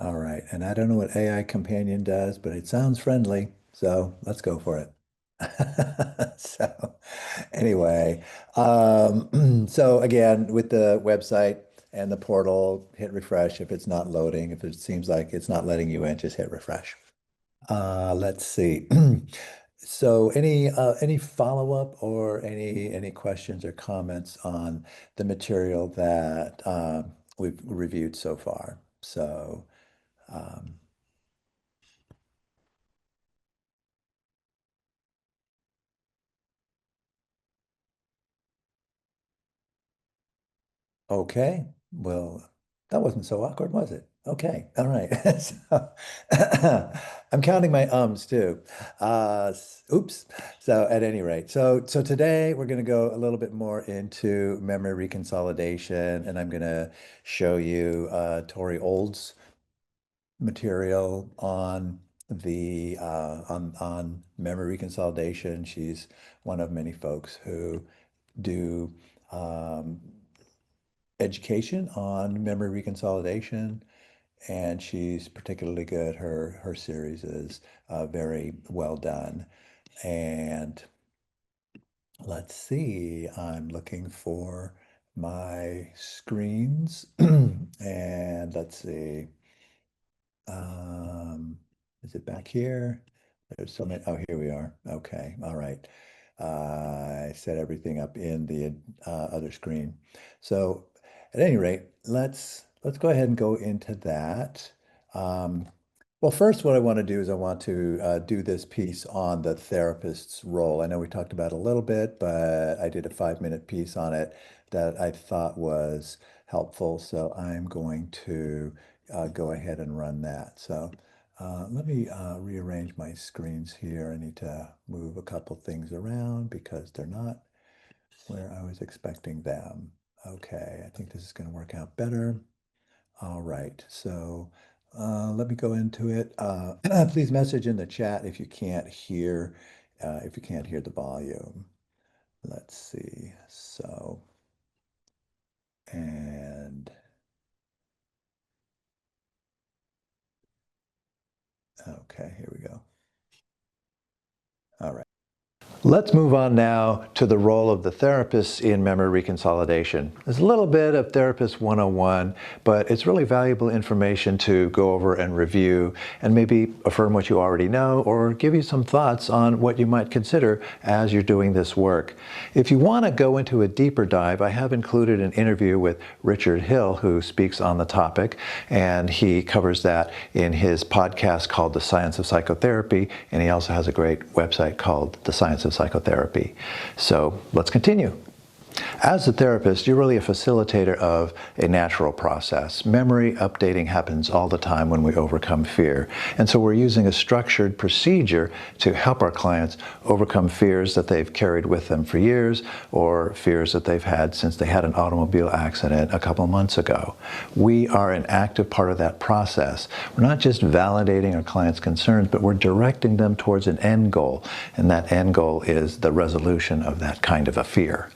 All right. And I don't know what AI companion does, but it sounds friendly. So let's go for it. So anyway, so again, with the website and the portal, hit refresh if it's not loading. If it seems like it's not letting you in, just hit refresh. Let's see. So any follow-up or any questions or comments on the material that we've reviewed so far? So um, okay, well, that wasn't so awkward, was it? Okay, all right. So, I'm counting my ums too. Oops. So at any rate, so today we're going to go a little bit more into memory reconsolidation, and I'm going to show you Tori Old's material on the on memory reconsolidation. She's one of many folks who do um, education on memory reconsolidation, and she's particularly good. Her series is very well done. And let's see, I'm looking for my screens, and let's see. Um, is it back here? There's so many. Oh, here we are. Okay. All right. I set everything up in the other screen. So at any rate, let's go ahead and go into that. Um, well, first, what I want to do is I want to do this piece on the therapist's role. I know we talked about it a little bit, but I did a 5-minute piece on it that I thought was helpful. So I'm going to go ahead and run that. So let me rearrange my screens here. I need to move a couple things around because they're not where I was expecting them. Okay, I think this is going to work out better. All right, so let me go into it. Please message in the chat if you can't hear the volume. Let's see. So, and okay, here we go. All right. Let's move on now to the role of the therapist in memory reconsolidation. There's a little bit of Therapist 101, but it's really valuable information to go over and review and maybe affirm what you already know or give you some thoughts on what you might consider as you're doing this work. If you want to go into a deeper dive, I have included an interview with Richard Hill, who speaks on the topic, and he covers that in his podcast called The Science of Psychotherapy, and he also has a great website called The Science of Psychotherapy. So let's continue. As a therapist, you're really a facilitator of a natural process. Memory updating happens all the time when we overcome fear. And so we're using a structured procedure to help our clients overcome fears that they've carried with them for years or fears that they've had since they had an automobile accident a couple months ago. We are an active part of that process. We're not just validating our clients' concerns, but we're directing them towards an end goal. And that end goal is the resolution of that kind of a fear.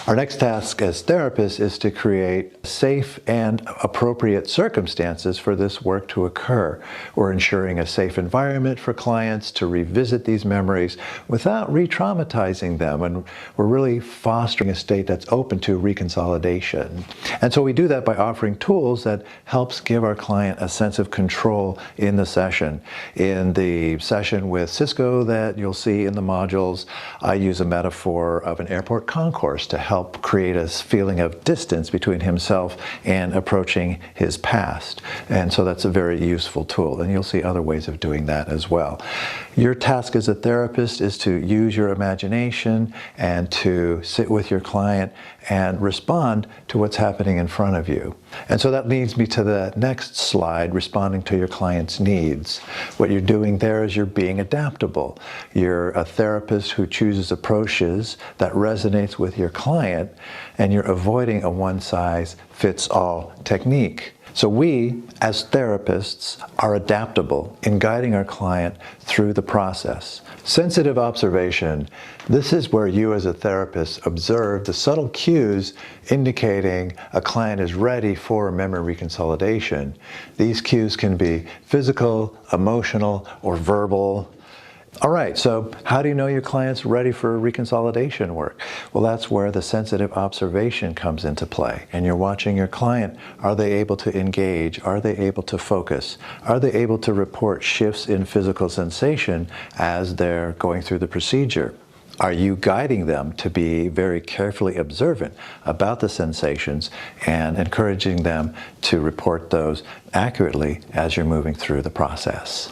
Our next task as therapists is to create safe and appropriate circumstances for this work to occur. We're ensuring a safe environment for clients to revisit these memories without re-traumatizing them, and we're really fostering a state that's open to reconsolidation. And so we do that by offering tools that helps give our client a sense of control in the session. In the session with Cisco that you'll see in the modules, I use a metaphor of an airport concourse to help create a feeling of distance between himself and approaching his past. And so that's a very useful tool. And you'll see other ways of doing that as well. Your task as a therapist is to use your imagination and to sit with your client and respond to what's happening in front of you. And so that leads me to the next slide, responding to your client's needs. What you're doing there is you're being adaptable. You're a therapist who chooses approaches that resonates with your client, and you're avoiding a one-size-fits-all technique. So we, as therapists, are adaptable in guiding our client through the process. Sensitive observation. This is where you as a therapist observe the subtle cues indicating a client is ready for memory reconsolidation. These cues can be physical, emotional, or verbal. All right, so how do you know your client's ready for reconsolidation work? Well, that's where the sensitive observation comes into play. And you're watching your client. Are they able to engage? Are they able to focus? Are they able to report shifts in physical sensation as they're going through the procedure? Are you guiding them to be very carefully observant about the sensations and encouraging them to report those accurately as you're moving through the process?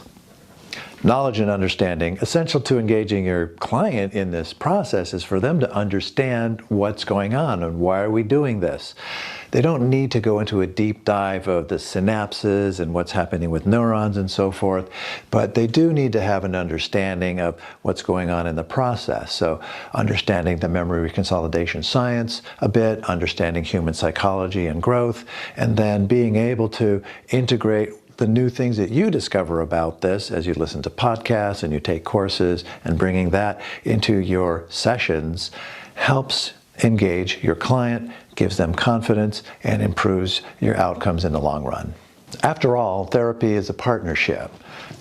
Knowledge and understanding. Essential to engaging your client in this process is for them to understand what's going on and why are we doing this. They don't need to go into a deep dive of the synapses and what's happening with neurons and so forth, but they do need to have an understanding of what's going on in the process. So understanding the memory reconsolidation science a bit, understanding human psychology and growth, and then being able to integrate the new things that you discover about this as you listen to podcasts and you take courses, and bringing that into your sessions helps engage your client, gives them confidence, and improves your outcomes in the long run. After all, therapy is a partnership.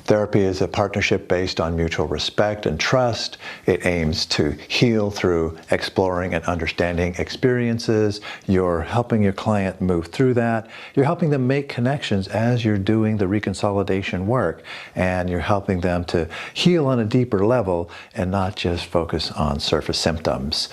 Therapy is a partnership based on mutual respect and trust. It aims to heal through exploring and understanding experiences. You're helping your client move through that. You're helping them make connections as you're doing the reconsolidation work. And you're helping them to heal on a deeper level and not just focus on surface symptoms.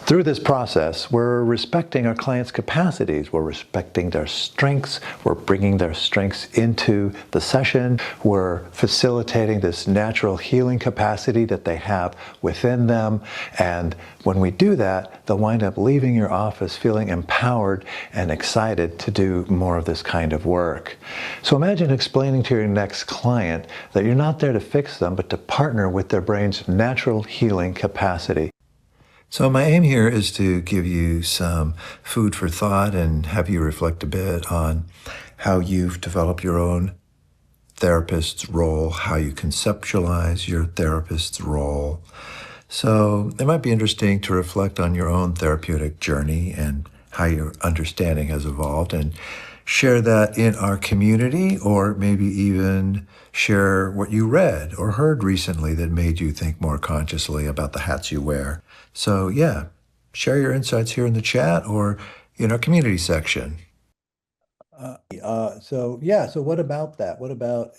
Through this process, we're respecting our clients' capacities. We're respecting their strengths. We're bringing their strengths into the session. We're facilitating this natural healing capacity that they have within them. And when we do that, they'll wind up leaving your office feeling empowered and excited to do more of this kind of work. So imagine explaining to your next client that you're not there to fix them, but to partner with their brain's natural healing capacity. So my aim here is to give you some food for thought and have you reflect a bit on how you've developed your own therapist's role, how you conceptualize your therapist's role. So it might be interesting to reflect on your own therapeutic journey and how your understanding has evolved, and share that in our community, or maybe even share what you read or heard recently that made you think more consciously about the hats you wear. So yeah, share your insights here in the chat or in our community section. So what about that? What about